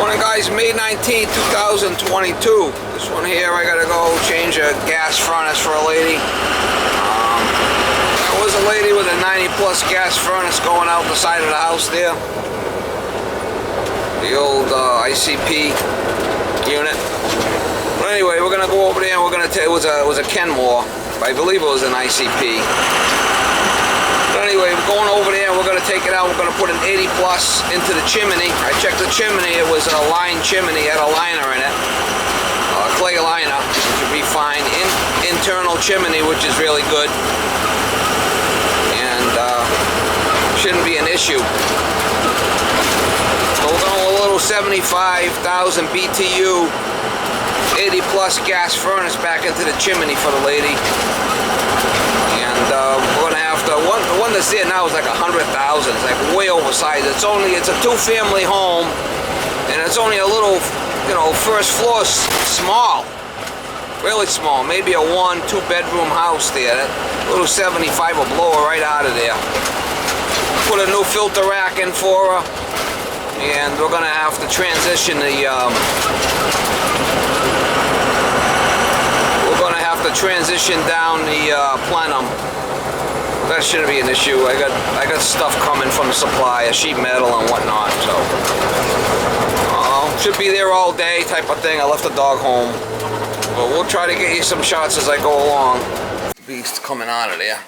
Morning guys, May 19, 2022. This one here, I gotta go change a gas furnace for a lady. There was a lady with a 90 plus gas furnace going out the side of the house there. The old ICP unit. But anyway, we're gonna go over there and we're gonna take, it was a Kenmore. I believe it was an ICP. But anyway, we're going over there and we're going to take it out. We're going to put an 80 plus into the chimney. I checked the chimney. It was a line chimney. It had a liner in it. Clay liner, which would be fine. Internal chimney, which is really good. And shouldn't be an issue. So we're going with a little 75,000 BTU 80 plus gas furnace back into the chimney for the lady. And we're going to have to, the one that's there now is like 100,000. It's like way oversized. It's a two-family home, and it's only a little, you know, first floor small, really small. Maybe a 1-2 bedroom house there. That little 75 will blow her right out of there. Put a new filter rack in for her, and we're going to have to transition the down the plenum. That shouldn't be an issue. I got stuff coming from the supplier, sheet metal and whatnot, so should be there all day type of thing. I left the dog home, but we'll try to get you some shots as I go along. The beast coming out of there.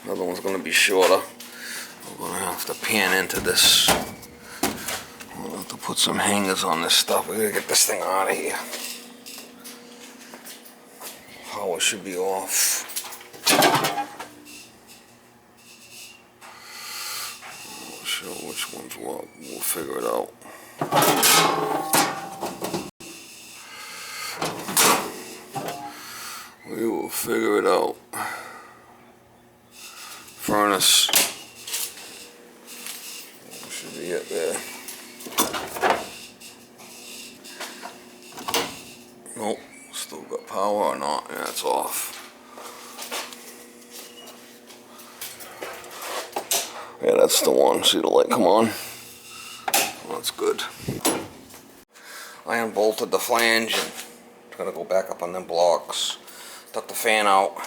Another one's going to be shorter. We're going to have to pan into this. We'll have to put some hangers on this stuff. We're going to get this thing out of here. Power should be off. Not sure which one's what. We'll figure it out. We will figure it out. Furnace. Should be it there. Nope. Still got power or not? Yeah, it's off. Yeah, that's the one. See the light come on? Well, that's good. I unbolted the flange and I'm gonna go back up on them blocks. Took the fan out.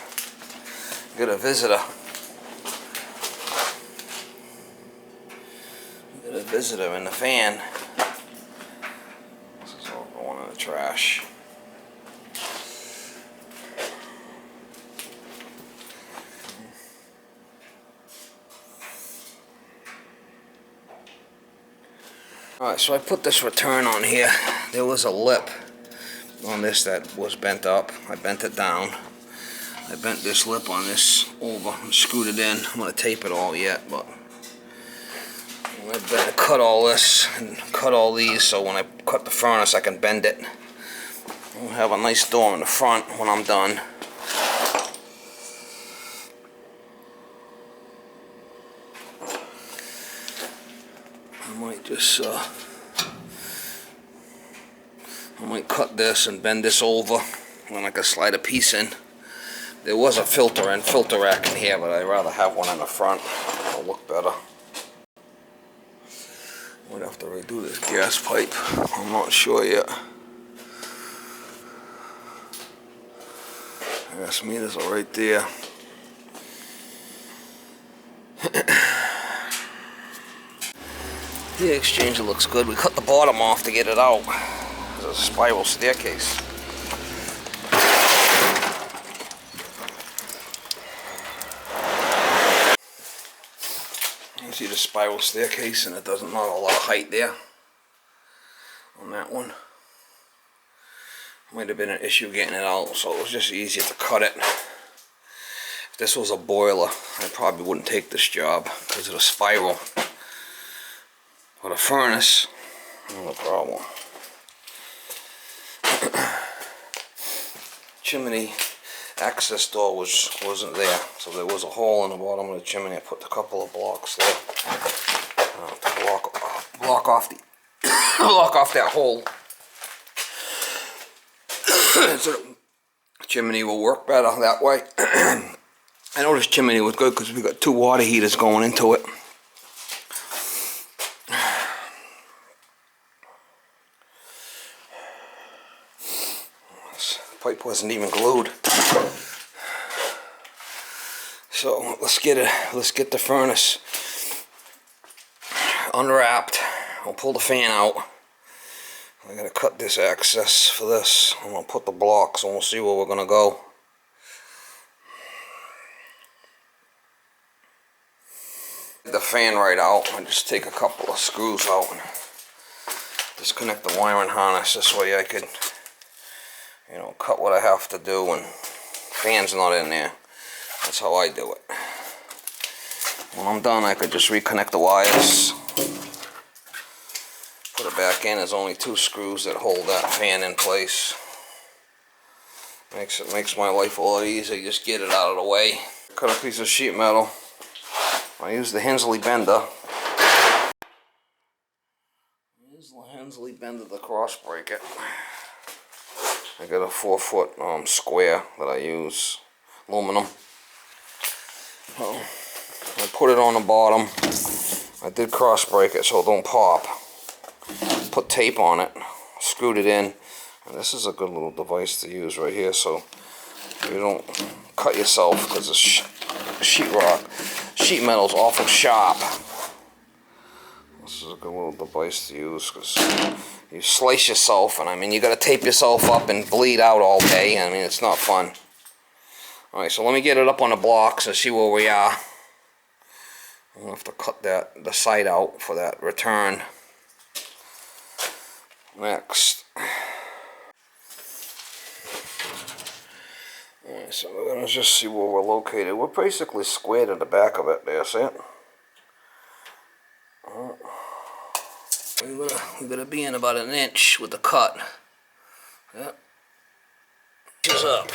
Get a visitor. Get a visitor in the fan. This is all going in the trash. Alright, so I put this return on here. There was a lip on this that was bent up. I bent it down. I bent this lip on this over and screwed it in. I'm going to tape it all yet, but I better cut all this and cut all these so when I cut the furnace I can bend it. We'll have a nice door in the front when I'm done. I might just, I might cut this and bend this over, and then I can slide a piece in. There was a filter rack in here, but I'd rather have one in the front. It'll look better. Might have to redo this gas pipe. I'm not sure yet. Gas meters are right there. The exchanger looks good. We cut the bottom off to get it out. There's a spiral staircase. You see the spiral staircase, and it doesn't not a lot of height there on that one. Might have been an issue getting it out, so it was just easier to cut it. If this was a boiler, I probably wouldn't take this job because of the spiral. For the furnace, no problem. Chimney access door wasn't there, so there was a hole in the bottom of the chimney. I put a couple of blocks there to block off the block off that hole. So the chimney will work better that way. I know this chimney was good because we got 2 water heaters going into it. pipe wasn't even glued. So let's get the furnace unwrapped. I'll pull the fan out. I gotta cut this access for this. I'm gonna put the blocks and we'll see where we're gonna go. The fan right out. I just take a couple of screws out and disconnect the wiring harness. This way I could, you know, cut what I have to do and fan's not in there. That's how I do it. When I'm done, I could just reconnect the wires, put it back in. There's only 2 screws that hold that fan in place. Makes my life a lot easier. Just get it out of the way. Cut a piece of sheet metal. I use the Hensley bender. Here's the Hensley bender to cross break it. I got a 4-foot square that I use, aluminum. I put it on the bottom. I did cross break it so it don't pop. Put tape on it, screwed it in, and this is a good little device to use right here so you don't cut yourself, because the sheet metal's awful sharp. This is a good little device to use because you slice yourself, and I mean you got to tape yourself up and bleed out all day. I mean it's not fun. Alright, so let me get it up on the blocks and see where we are. I'm going to have to cut the side out for that return. Next. Alright, so we're going to just see where we're located. We're basically squared at the back of it there, see it? We're going to be in about 1 inch with the cut. Yep. Inches up.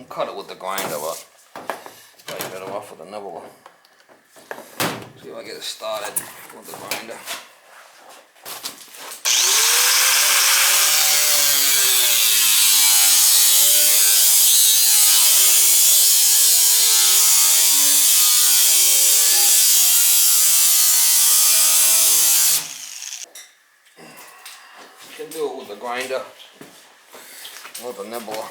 Cut it with the grinder, but probably better off with a nibbler. See if I get it started with the grinder. You can do it with the grinder or the nibbler.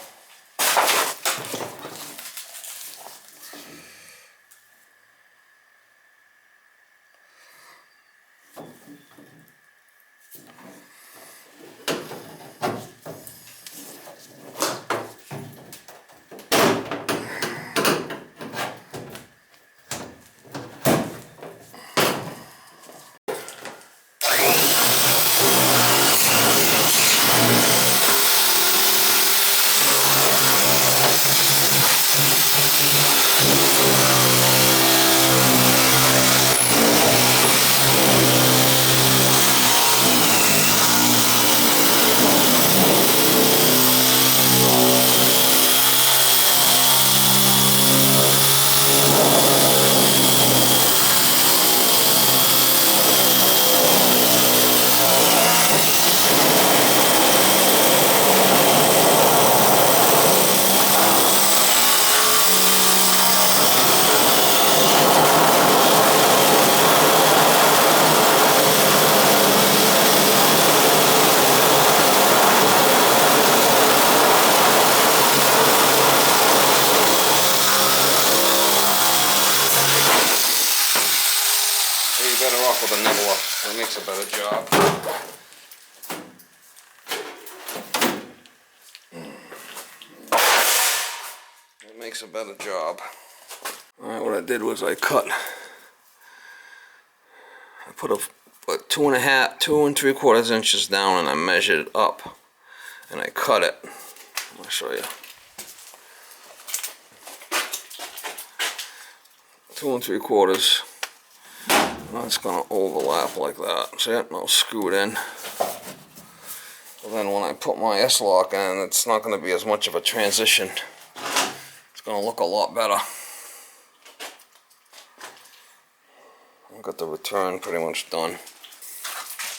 Better off with a nibbler. It makes a better job. It makes a better job. Alright, what I did was I put a 2 3/4 inches down, and I measured it up and I cut it. I'll show you. 2 3/4. It's going to overlap like that. See it? And I'll screw it in. So then when I put my S-lock in, it's not going to be as much of a transition. It's going to look a lot better. I've got the return pretty much done.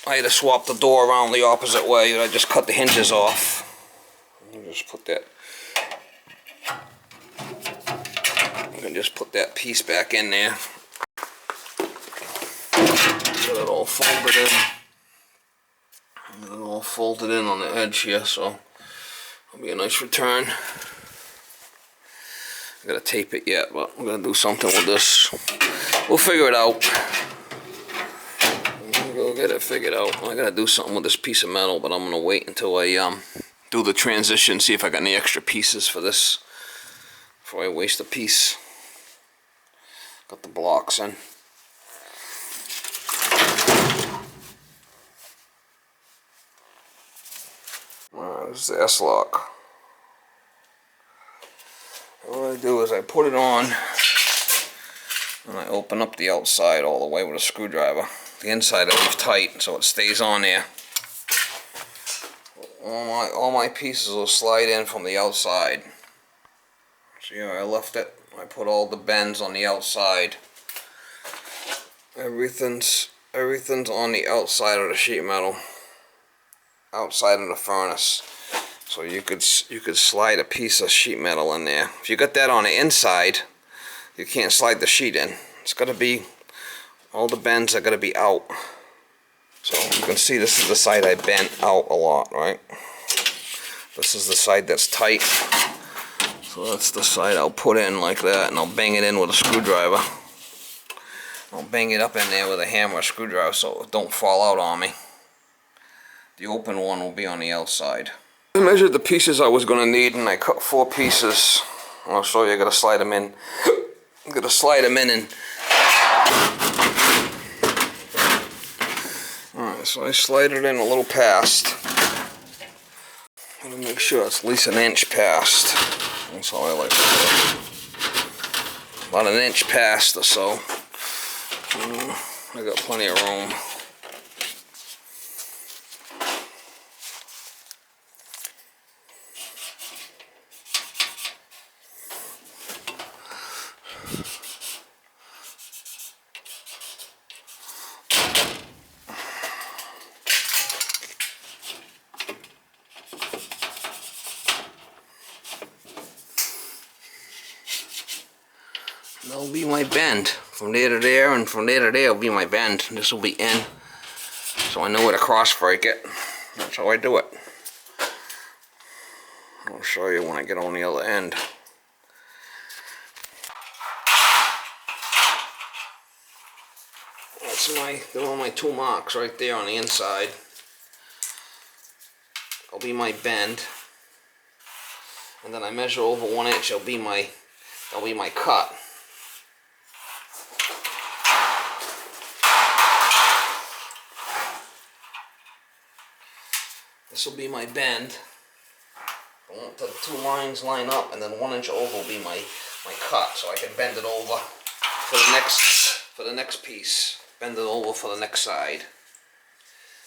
I had to swap the door around the opposite way. I just cut the hinges off. I'll just put that. I'm gonna just put that piece back in there. Get it all folded in. Get it all folded in on the edge here, so it'll be a nice return. I gotta tape it yet, but I'm gonna do something with this. We'll figure it out. We'll get it figured out. I gotta do something with this piece of metal, but I'm gonna wait until I do the transition, see if I got any extra pieces for this before I waste a piece. Got the blocks in. This is the S-lock. What I do is I put it on and I open up the outside all the way with a screwdriver. The inside I leave tight so it stays on there. All my pieces will slide in from the outside. See how I left it? I put all the bends on the outside. Everything's on the outside of the sheet metal, outside of the furnace. So you could slide a piece of sheet metal in there. If you got that on the inside, you can't slide the sheet in. It's got to be, all the bends are going to be out. So you can see this is the side I bent out a lot, right? This is the side that's tight. So that's the side I'll put in like that, and I'll bang it in with a screwdriver. I'll bang it up in there with a hammer or screwdriver so it don't fall out on me. The open one will be on the outside. I measured the pieces I was going to need, and I cut 4 pieces. I'll show you. I got to slide them in. I'm going to slide them in and. Alright, so I slide it in a little past. I'm going to make sure it's at least an inch past. That's how I like to do it. About an inch past or so. I got plenty of room. That'll be my bend. From there to there, and from there to there will be my bend. This will be in, so I know where to cross break it. That's how I do it. I'll show you when I get on the other end. There are my 2 marks right there on the inside. That'll be my bend, and then I measure over 1 inch. That'll be my cut. This will be my bend. I want the 2 lines line up, and then 1 inch over will be my cut, so I can bend it over for the next piece. Bend it over for the next side.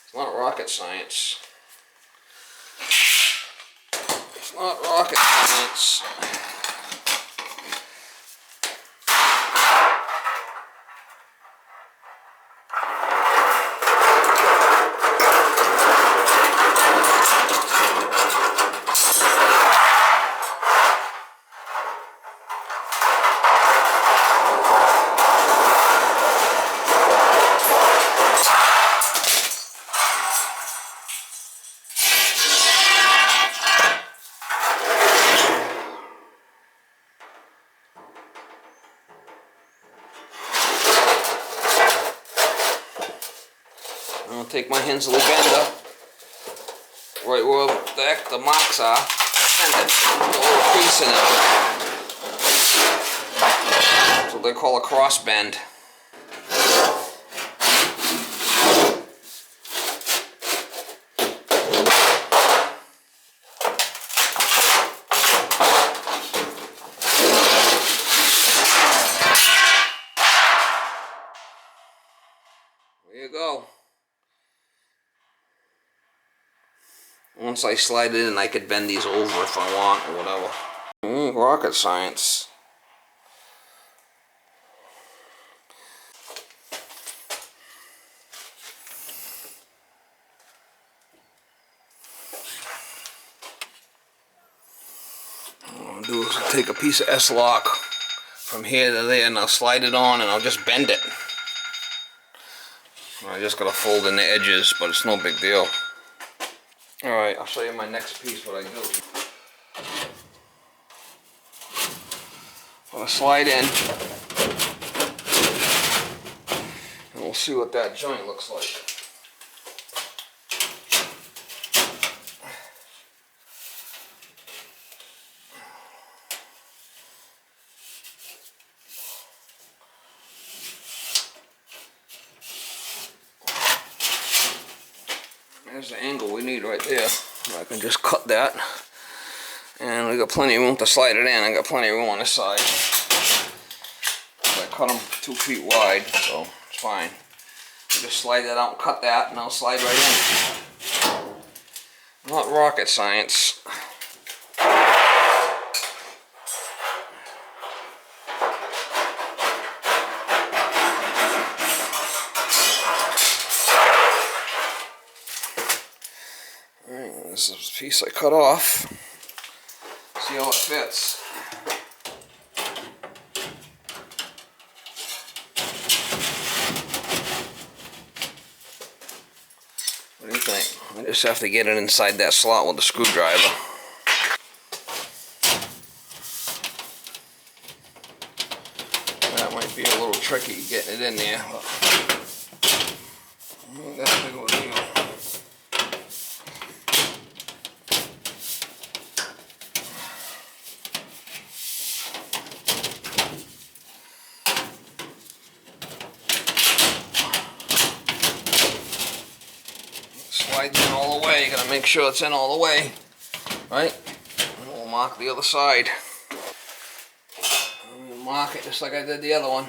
It's not rocket science. It's not rocket science. I'll take my Hensley bender, right where the marks are, and bend it, put a little crease in it. That's what they call a cross bend. There you go. Once I slide it in, I could bend these over if I want, or whatever. Rocket science. I'll do is take a piece of S-lock from here to there and I'll slide it on and I'll just bend it. I just gotta fold in the edges, but it's no big deal. Alright, I'll show you my next piece what I do. I'm gonna slide in and we'll see what that joint looks like. There's the angle we need right there. I can just cut that. And we got plenty of room to slide it in. I got plenty of room on this side. I cut them 2 feet wide, so it's fine. You just slide that out and cut that, and I'll slide right in. Not rocket science. Alright, this is a piece I cut off. See how it fits. What do you think? I just have to get it inside that slot with the screwdriver. That might be a little tricky getting it in there, but ain't that big of a deal. Slides in all the way. You gotta make sure it's in all the way, right? And we'll mark the other side. Mark it just like I did the other one.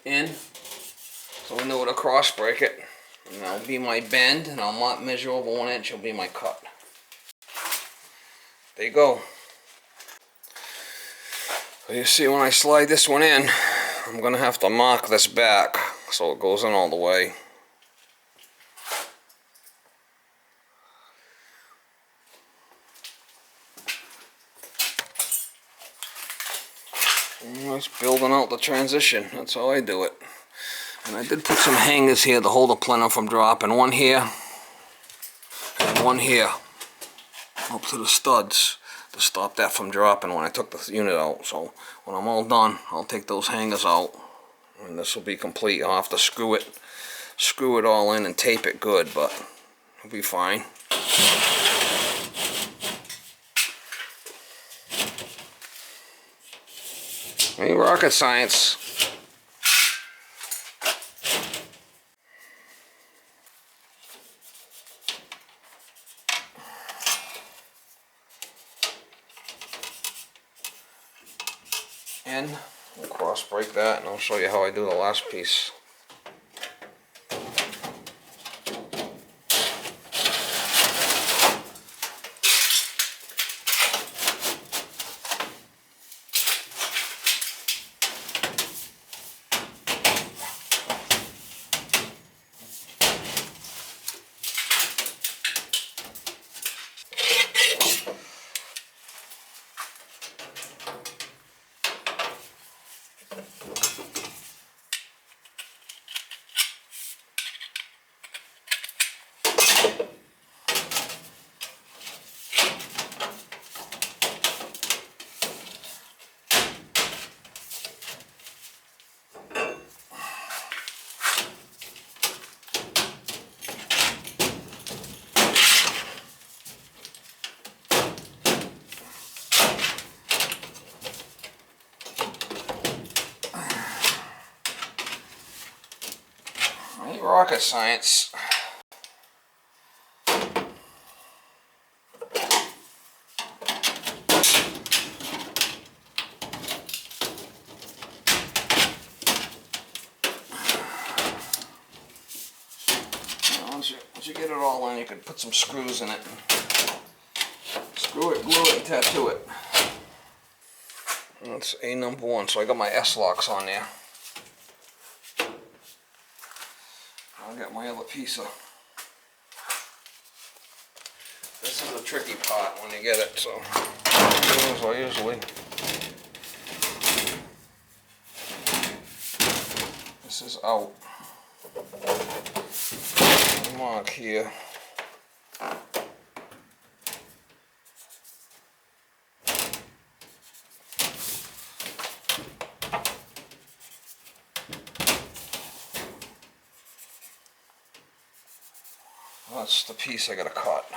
In, so we know where to cross break it. And that'll be my bend, and I'll measure over 1 inch. It'll be my cut. There you go. So you see, when I slide this one in, I'm gonna have to mark this back so it goes in all the way. Just building out the transition. That's how I do it. And I did put some hangers here to hold the plenum from dropping. One here and one here up to the studs to stop that from dropping when I took the unit out. So when I'm all done, I'll take those hangers out and this will be complete. I'll have to screw it all in and tape it good, but it'll be fine. Ain't rocket science. And we'll cross break that, and I'll show you how I do the last piece. Ain't rocket science. Once you get it all in, you can put some screws in it. Screw it, glue it, and tattoo it. That's A number 1, so I got my S-locks on there. I'll get my other piece of This is a tricky part when you get it, so I usually this is out. Mark here. That's the piece I gotta cut.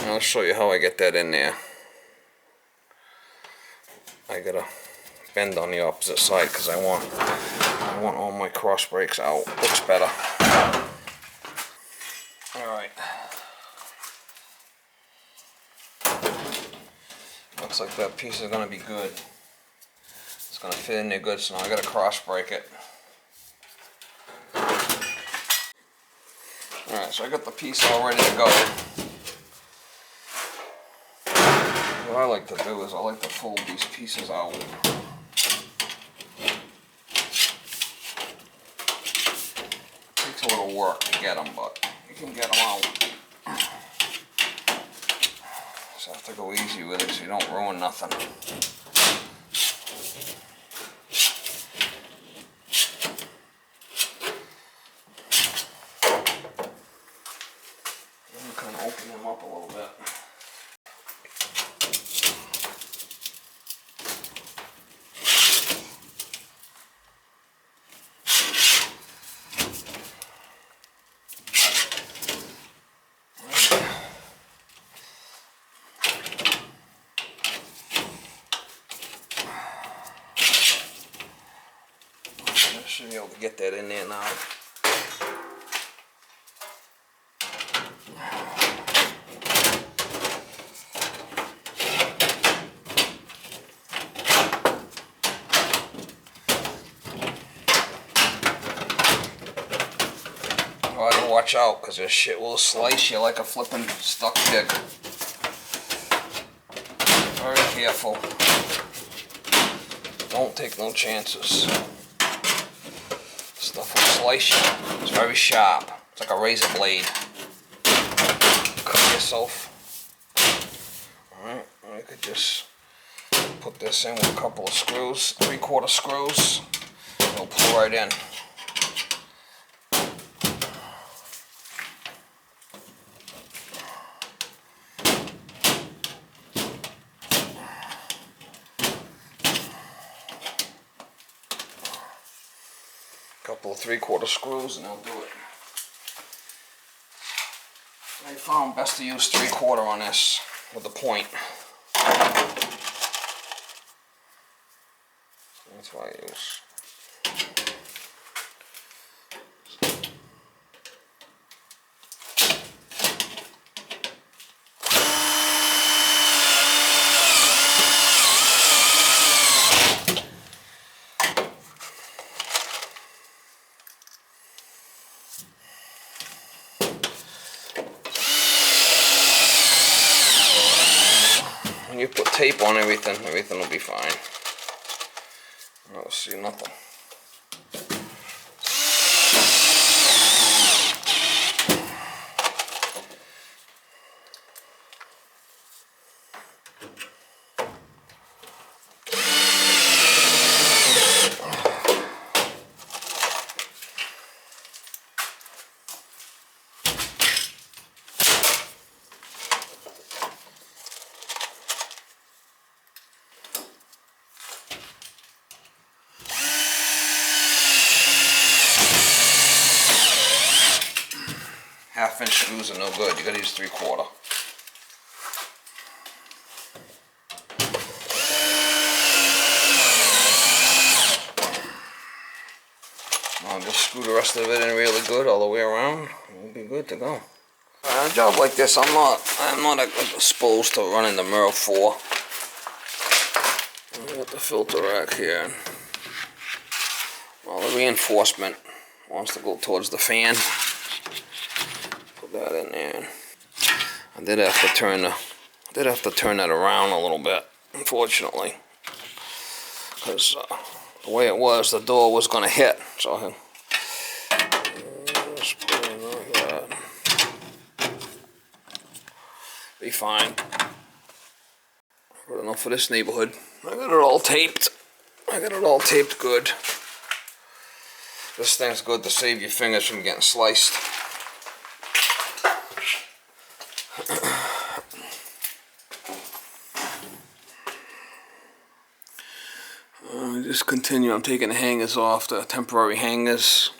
I'll show you how I get that in there. I gotta bend on the opposite side because I want all my cross breaks out. Looks better. Alright. Looks like that piece is gonna be good. It's gonna fit in there good, so now I gotta cross break it. Alright, so I got the piece all ready to go. What I like to do is I like to fold these pieces out. It takes a little work to get them, but you can get them out. Just have to go easy with it so you don't ruin nothing. And kind of open them up a little bit. Should be able to get that in there now. Oh, watch out, because this shit will slice you like a flippin' stuck pig. Very careful. Don't take no chances. Stuff will slice you. It's very sharp. It's like a razor blade. Cut yourself. Alright, I could just put this in with a couple of screws, 3/4 screws. It'll pull right in. Couple of 3/4 screws and they'll do it. I found best to use 3/4 on this with the point. That's what I use. When you put tape on everything will be fine. I don't see nothing. Half-inch screws are no good. You gotta use 3/4. I'll just screw the rest of it in really good all the way around. We'll be good to go. On a job like this, I'm not exposed to running the mirror 4. I've got the filter rack here. Well, the reinforcement wants to go towards the fan. Put that in there. I did have to turn that around a little bit. unfortunately, because the way it was, the door was going to hit. So just put it in like that. Be fine. Good enough for this neighborhood. I got it all taped. I got it all taped good. This thing's good to save your fingers from getting sliced. Just continue. I'm taking the hangers off, the temporary hangers.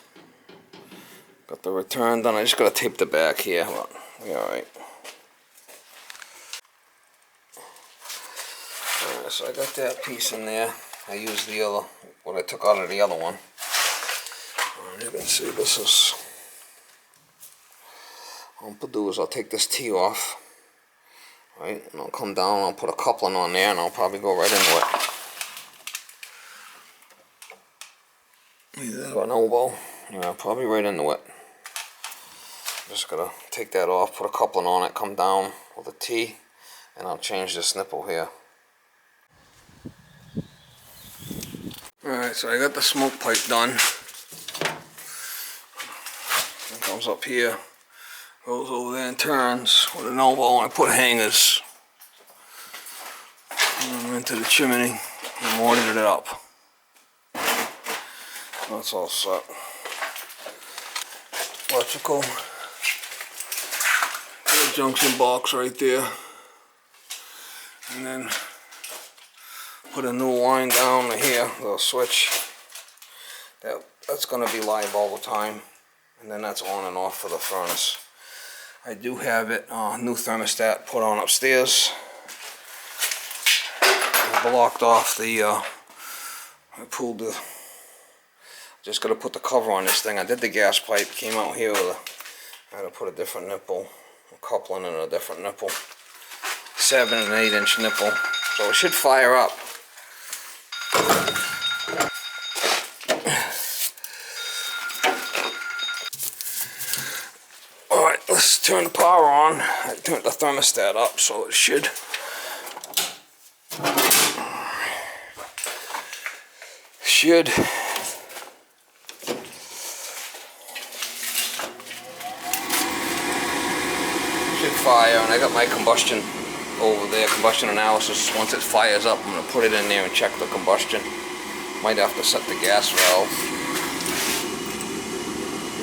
Got the return done. I just got to tape the back here. Well, yeah, alright. Alright, so I got that piece in there. I used the other, what I took out of the other one. You can see this is, what I'll do is I'll take this T off, right, and I'll come down, I'll put a coupling on there, and I'll probably go right into it. Either an elbow, yeah, probably right into it. Just gotta take that off, put a coupling on it, come down with a T, and I'll change this nipple here. Alright, so I got the smoke pipe done. It comes up here, goes over there and turns with an elbow, and I put hangers into the chimney and mortared it up. That's all set. Electrical. Got a junction box right there. And then put a new line down to here, little switch. That's going to be live all the time. And then that's on and off for the furnace. I do have it, new thermostat put on upstairs. I blocked off the, I pulled the, just got to put the cover on this thing. I did the gas pipe, came out here with a, I had to put a different nipple, a coupling and a different nipple. 7 and 8 inch nipple. So it should fire up. Alright, let's turn the power on. I turned the thermostat up, so it should fire. And I got my combustion over there, combustion analysis. Once it fires up, I'm going to put it in there and check the combustion. Might have to set the gas valve.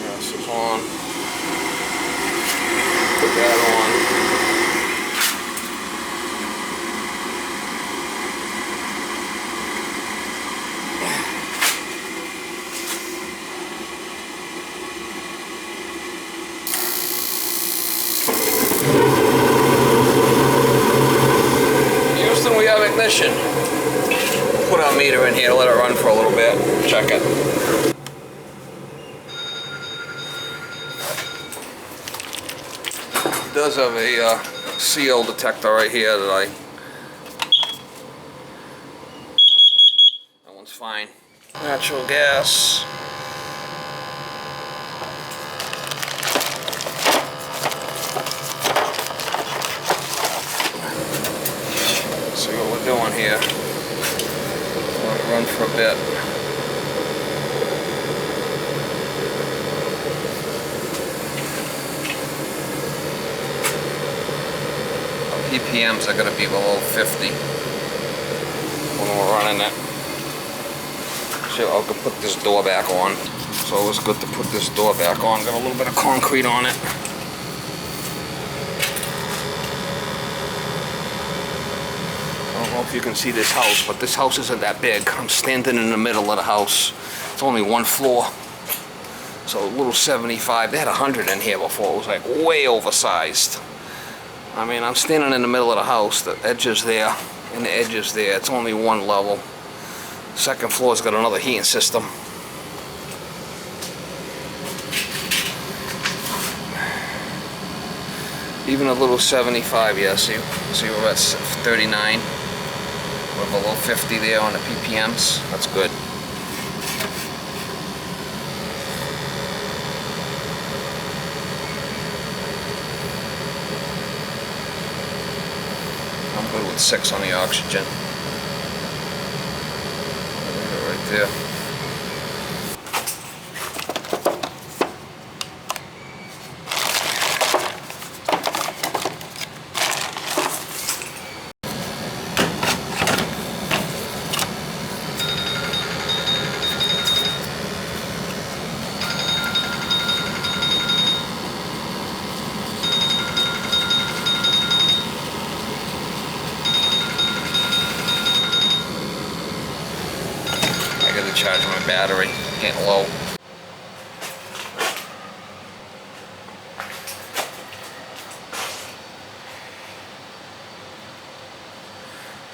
Gas is on. Put that on. Houston, we have ignition. Put our meter in here, let it run for a little bit, check it. It does have a CO detector right here that that one's fine. Natural gas. See what we're doing here. Let it run for a bit. PPMs are going to be below 50 when we're running it. So I'll put this door back on. It's always good to put this door back on. Got a little bit of concrete on it. I don't know if you can see this house, but this house isn't that big. I'm standing in the middle of the house. It's only one floor. So a little 75. They had 100 in here before. It was like way oversized. I mean, I'm standing in the middle of the house. The edge is there and the edge is there. It's only one level. Second floor's got another heating system. Even a little 75, yeah, see we're at 39. We're below 50 there on the PPMs. That's good. I'm good with at 6 on the oxygen. Right there. I gotta charge my battery, getting low.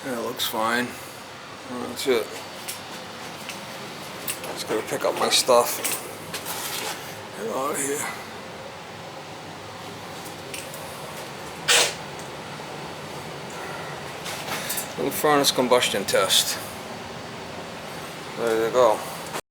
Yeah, it looks fine. That's it. Just gotta pick up my stuff. Get out of here. Little furnace combustion test. There you go.